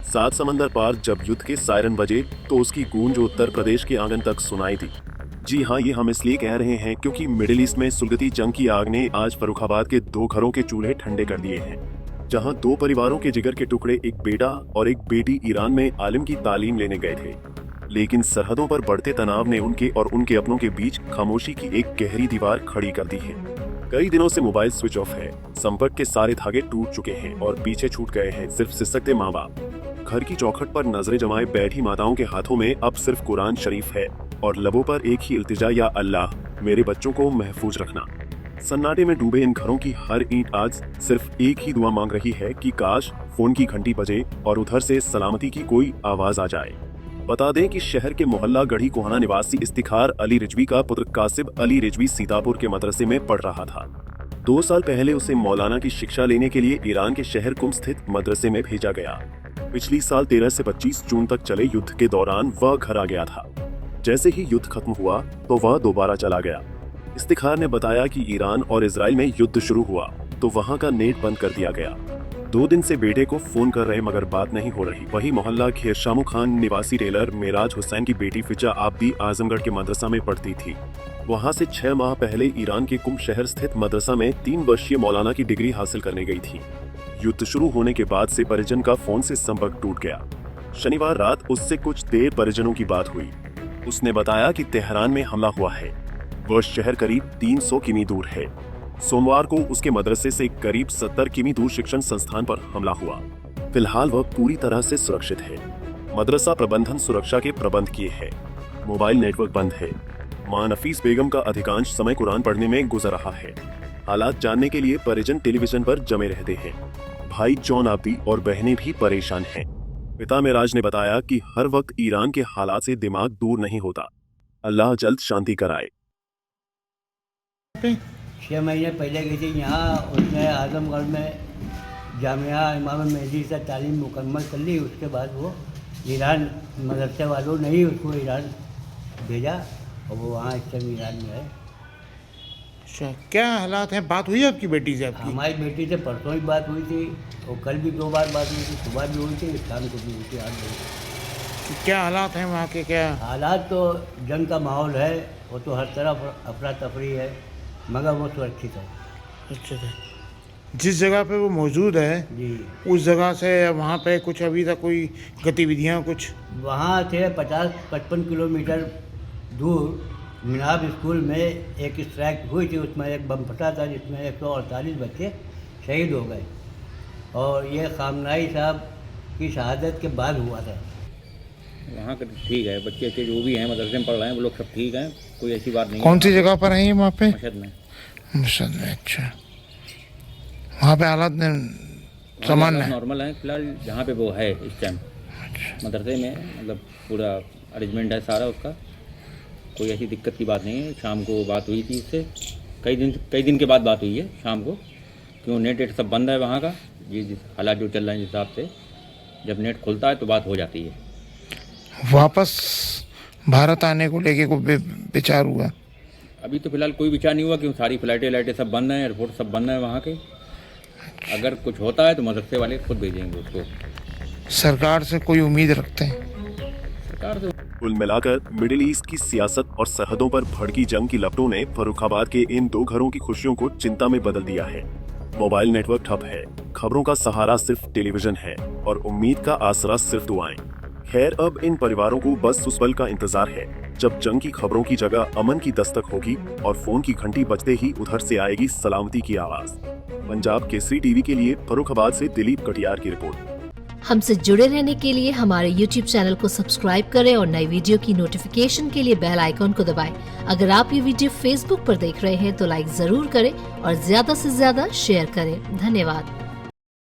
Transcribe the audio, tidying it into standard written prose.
सात समंदर पार जब युद्ध के सायरन बजे तो उसकी गूंज उत्तर प्रदेश के आंगन तक सुनाई दी। जी हाँ, ये हम इसलिए कह रहे हैं क्योंकि मिडिल ईस्ट में सुलगती जंग की आग ने आज फर्रुखाबाद के 2 घरों के चूल्हे ठंडे कर दिए हैं, जहां 2 परिवारों के जिगर के टुकड़े, एक बेटा और एक बेटी ईरान में आलिम की तालीम लेने गए थे। लेकिन सरहदों पर बढ़ते तनाव ने उनके और उनके अपनों के बीच खामोशी की एक गहरी दीवार खड़ी कर दी है। कई दिनों से मोबाइल स्विच ऑफ है, संपर्क के सारे धागे टूट चुके हैं और पीछे छूट गए हैं सिर्फ सिसकते माँ बाप। घर की चौखट पर नजरें जमाए बैठी माताओं के हाथों में अब सिर्फ कुरान शरीफ है और लबों पर एक ही इल्तिजा, या अल्लाह मेरे बच्चों को महफूज रखना। सन्नाटे में डूबे इन घरों की हर ईंट आज सिर्फ एक ही दुआ मांग रही है कि काश फोन की घंटी बजे और उधर से सलामती की कोई आवाज आ जाए। बता दें कि शहर के मोहल्ला गढ़ी कोहाना निवासी इफ्तिखार अली रिजवी का पुत्र कासिब अली रिजवी सीतापुर के मदरसे में पढ़ रहा था। 2 साल पहले उसे मौलाना की शिक्षा लेने के लिए ईरान के शहर कुम स्थित मदरसे में भेजा गया। पिछली साल 13 से 25 जून तक चले युद्ध के दौरान वह घर आ गया था। जैसे ही युद्ध खत्म हुआ तो वह दोबारा चला गया। इफ्तिखार ने बताया कि ईरान और इजराइल में युद्ध शुरू हुआ तो वहां का नेट बंद कर दिया गया। 2 दिन से बेटे को फोन कर रहे मगर बात नहीं हो रही। वही मोहल्ला खेरशामू खान निवासी टेलर मेराज हुसैन की बेटी फिजा आबदी आजमगढ़ के मदरसा में पढ़ती थी। वहां से 6 माह पहले ईरान के कुम शहर स्थित मदरसा में 3 वर्षीय मौलाना की डिग्री हासिल करने गई थी। युद्ध शुरू होने के बाद से परिजन का फोन से संपर्क टूट गया। शनिवार रात उससे कुछ देर परिजनों की बात हुई। उसने बताया कि तेहरान में हमला हुआ है। वह शहर करीब 300 किमी दूर है। सोमवार को उसके मदरसे से करीब 70 किमी दूर शिक्षण संस्थान पर हमला हुआ। फिलहाल वह पूरी तरह से सुरक्षित है। मदरसा प्रबंधन सुरक्षा के प्रबंध किए है। मोबाइल नेटवर्क बंद है। मां नफीस बेगम का अधिकांश समय कुरान पढ़ने में गुजर रहा है। हालात जानने के लिए परिजन टेलीविजन पर जमे रहते हैं। भाई जॉन आबदी और बहनें भी परेशान हैं। पिता मेराज ने बताया कि हर वक्त ईरान के हालात से दिमाग दूर नहीं होता। अल्लाह जल्द शांति कराए। 6 महीने पहले गई थी यहाँ, उसने आजमगढ़ में जामिया इमाम मेहदी से तालीम मुकम्मल कर ली। उसके बाद वो ईरान मदरसे वालों ने ही उसको ईरान भेजा और वो वहाँ इस टाइम ईरान में है। अच्छा, क्या हालात हैं? बात हुई आपकी बेटी से? आपकी हमारी बेटी से परसों ही बात हुई थी और कल भी 2 बार बात हुई थी। सुबह भी हुई थी, शाम को भी हुई थी, 8 बजे। क्या हालात हैं वहाँ के? क्या हालात तो जंग का माहौल है, वो तो हर तरफ अफरा तफरी है, मगर वो सुरक्षित है। अच्छा, जिस जगह पे वो मौजूद है जी, उस जगह से वहाँ पे कुछ अभी तक कोई गतिविधियाँ कुछ? वहाँ से 50-55 किलोमीटर दूर मिनाब स्कूल में एक स्ट्राइक हुई थी। उसमें एक बम फटा था जिसमें 148 बच्चे शहीद हो गए और ये खामनाई साहब की शहादत के बाद हुआ था। वहाँ का ठीक है, बच्चे के जो भी हैं मदरसे में पढ़ रहे हैं वो लोग सब ठीक हैं, कोई ऐसी बात नहीं। कौन सी जगह पर है ये वहाँ पे? मशहद में। मशहद में। अच्छा, वहाँ पे हालात सामान्य है? नॉर्मल है फिलहाल जहाँ पे वो है इस टाइम। मदरसे में मतलब पूरा अरेंजमेंट है सारा उसका, कोई ऐसी दिक्कत की बात नहीं है। शाम को बात हुई थी इससे, कई दिन के बाद बात हुई है शाम को, क्यों नेट सब बंद है वहाँ का। जिस हालात जो चल रहे हैं जिस हिसाब से, जब नेट खुलता है तो बात हो जाती है। वापस भारत आने को लेके कोई विचार हुआ? अभी तो फिलहाल कोई विचार नहीं हुआ, क्यों सारी फ्लाइटें सब बंद हैं, एयरपोर्ट सब बंद है वहाँ के। अगर कुछ होता है तो मदरसे वाले खुद भेजेंगे उसको। सरकार से कोई उम्मीद रखते हैं? सरकार से कुल मिलाकर मिडिल ईस्ट की सियासत और सरहदों पर भड़की जंग की लपटों ने फर्रुखाबाद के इन 2 घरों की खुशियों को चिंता में बदल दिया है। मोबाइल नेटवर्क ठप है, खबरों का सहारा सिर्फ टेलीविजन है और उम्मीद का आसरा सिर्फ दुआएं। खैर, अब इन परिवारों को बस उस पल का इंतजार है जब जंग की खबरों की जगह अमन की दस्तक होगी और फोन की घंटी बजते ही उधर से आएगी सलामती की आवाज। पंजाब केसरी टीवी के लिए फर्रुखाबाद से दिलीप कटियार की रिपोर्ट। हमसे जुड़े रहने के लिए हमारे YouTube चैनल को सब्सक्राइब करें और नई वीडियो की नोटिफिकेशन के लिए बेल आइकॉन को दबाएं। अगर आप ये वीडियो Facebook पर देख रहे हैं तो लाइक जरूर करें और ज्यादा से ज्यादा शेयर करें। धन्यवाद।